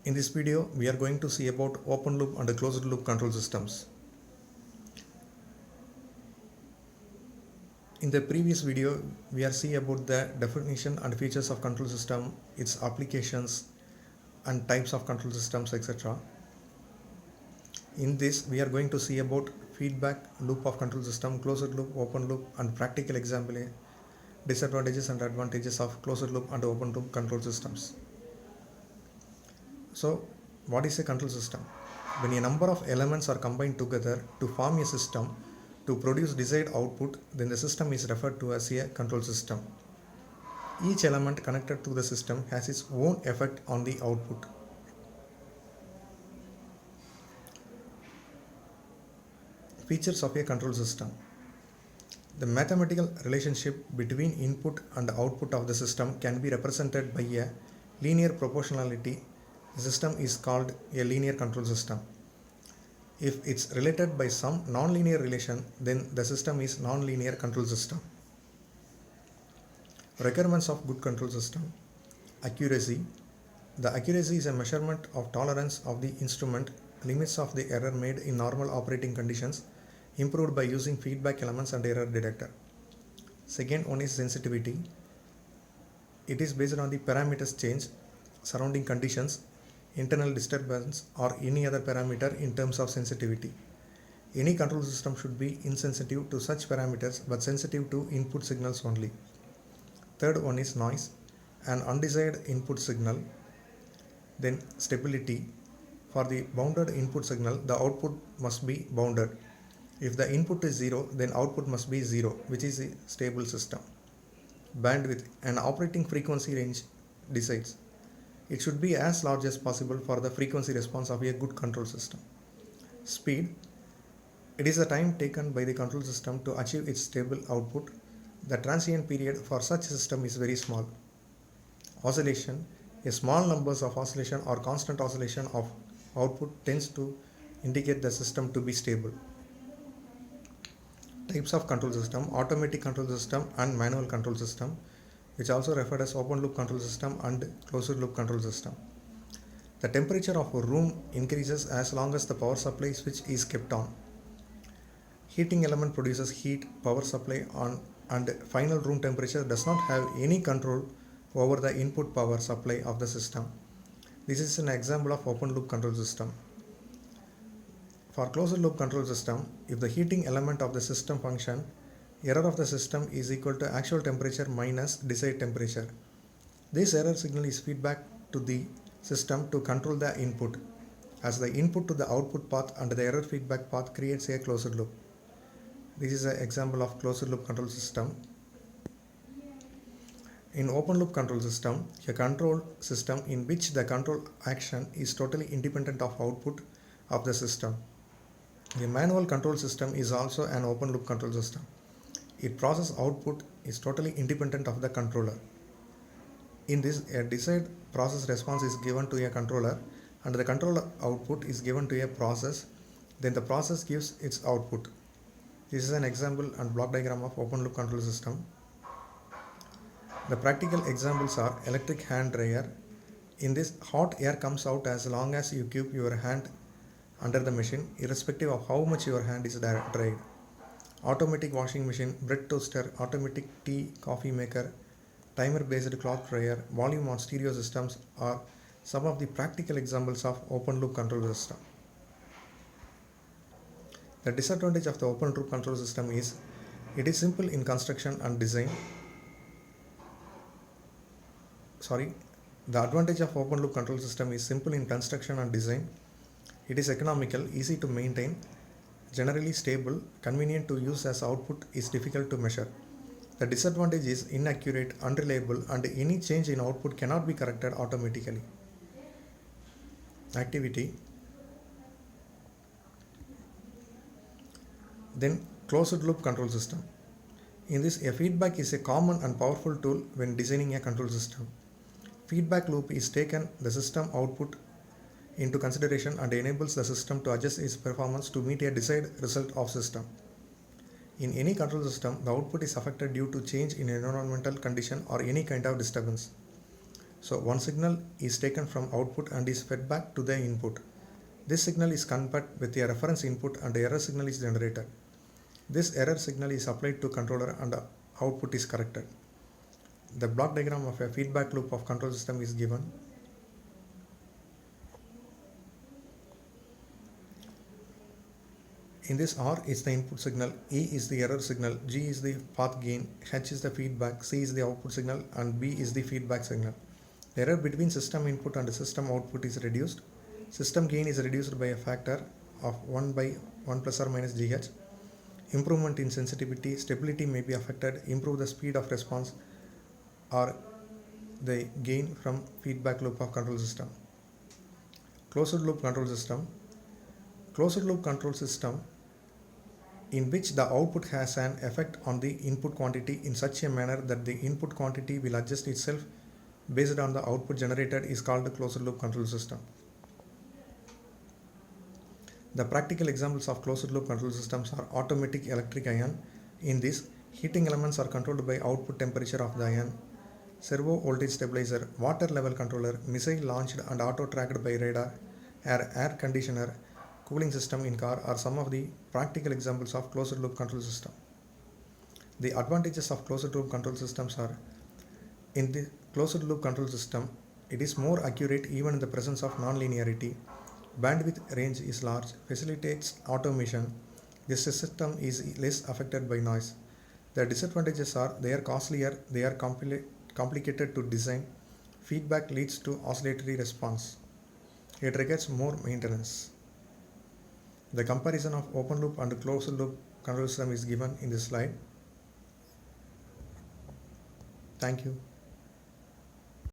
In this video, we are going to see about open loop and closed loop control systems. In the previous video, we are see about the definition and features of control system, its applications and types of control systems, etc. In this, we are going to see about feedback loop of control system, closed loop, open loop, and practical example disadvantages and advantages of closed loop and open loop control systems. So, what is a control system? When a number of elements are combined together to form a system to produce desired output, then the system is referred to as a control system. Each element connected to the system has its own effect on the output. Features of a control system. The mathematical relationship between input and output of the system can be represented by a linear proportionality. The system is called a linear control system. If it's related by some nonlinear relation, then the system is nonlinear control system. Requirements of good control system. Accuracy. The accuracy is a measurement of tolerance of the instrument, limits of the error made in normal operating conditions, improved by using feedback elements and error detector. Second one is sensitivity. It is based on the parameters change, surrounding conditions, internal disturbance, or any other parameter in terms of sensitivity. Any control system should be insensitive to such parameters but sensitive to input signals only. Third one is noise, an undesired input signal. Then stability. For the bounded input signal, the output must be bounded. If the input is 0, then output must be 0, which is a stable system. Bandwidth, an operating frequency range decides. It should be as large as possible for the frequency response of a good control system. Speed. It is the time taken by the control system to achieve its stable output. The transient period for such system is very small. Oscillation. A small numbers of oscillation or constant oscillation of output tends to indicate the system to be stable. Types of control system: automatic control system and manual control system, which also referred as open loop control system and closed loop control system. The temperature of a room increases as long as the power supply switch is kept on. Heating element produces heat, power supply on, and final room temperature does not have any control over the input power supply of the system. This is an example of open loop control system. For closed loop control system, if the heating element of the system function, error of the system is equal to actual temperature minus desired temperature. This error signal is feedback to the system to control the input, as the input to the output path and the error feedback path creates a closed loop. This is an example of closed loop control system. In open loop control system, a control system in which the control action is totally independent of output of the system. A manual control system is also an open loop control system. Its process output is totally independent of the controller. In this, a desired process response is given to a controller and the controller output is given to a process, then the process gives its output. This is an example and block diagram of open loop control system. The practical examples are electric hand dryer. In this, hot air comes out as long as you keep your hand under the machine, irrespective of how much your hand is dried. Automatic washing machine, bread toaster, automatic tea, coffee maker, timer based cloth dryer, volume on stereo systems are some of the practical examples of open loop control system. The disadvantage of the open loop control system is it is simple in construction and design. The advantage of open loop control system is simple in construction and design. It is economical, easy to maintain, generally stable, convenient to use as output is difficult to measure. The disadvantage is inaccurate, unreliable, and any change in output cannot be corrected automatically. Activity. Then closed loop control system. In this, a feedback is a common and powerful tool when designing a control system. Feedback loop is taken the system output into consideration and enables the system to adjust its performance to meet a desired result of system. In any control system, the output is affected due to change in environmental condition or any kind of disturbance. So one signal is taken from output and is fed back to the input. This signal is compared with a reference input and the error signal is generated. This error signal is applied to controller and the output is corrected. The block diagram of a feedback loop of control system is given. In this, R is the input signal, E is the error signal, G is the path gain, H is the feedback, C is the output signal, and B is the feedback signal. The error between system input and system output is reduced. System gain is reduced by a factor of 1 by 1 plus or minus GH. Improvement in sensitivity, stability may be affected, improve the speed of response, or the gain from feedback loop of control system. Closed loop control system. Closed loop control system in which the output has an effect on the input quantity in such a manner that the input quantity will adjust itself based on the output generated is called the closed loop control system. The practical examples of closed loop control systems are automatic electric iron. In this, heating elements are controlled by output temperature of the iron. Servo voltage stabilizer, water level controller, missile launched and auto tracked by radar, air conditioner, cooling system in car are some of the practical examples of closed loop control system. The advantages of closed loop control systems are: in the closed loop control system, it is more accurate even in the presence of non-linearity. Bandwidth range is large, facilitates automation. This system is less affected by noise. The disadvantages are they are costlier, they are complicated to design. Feedback leads to oscillatory response. It requires more maintenance. The comparison of open loop and closed loop control system is given in this slide. Thank you.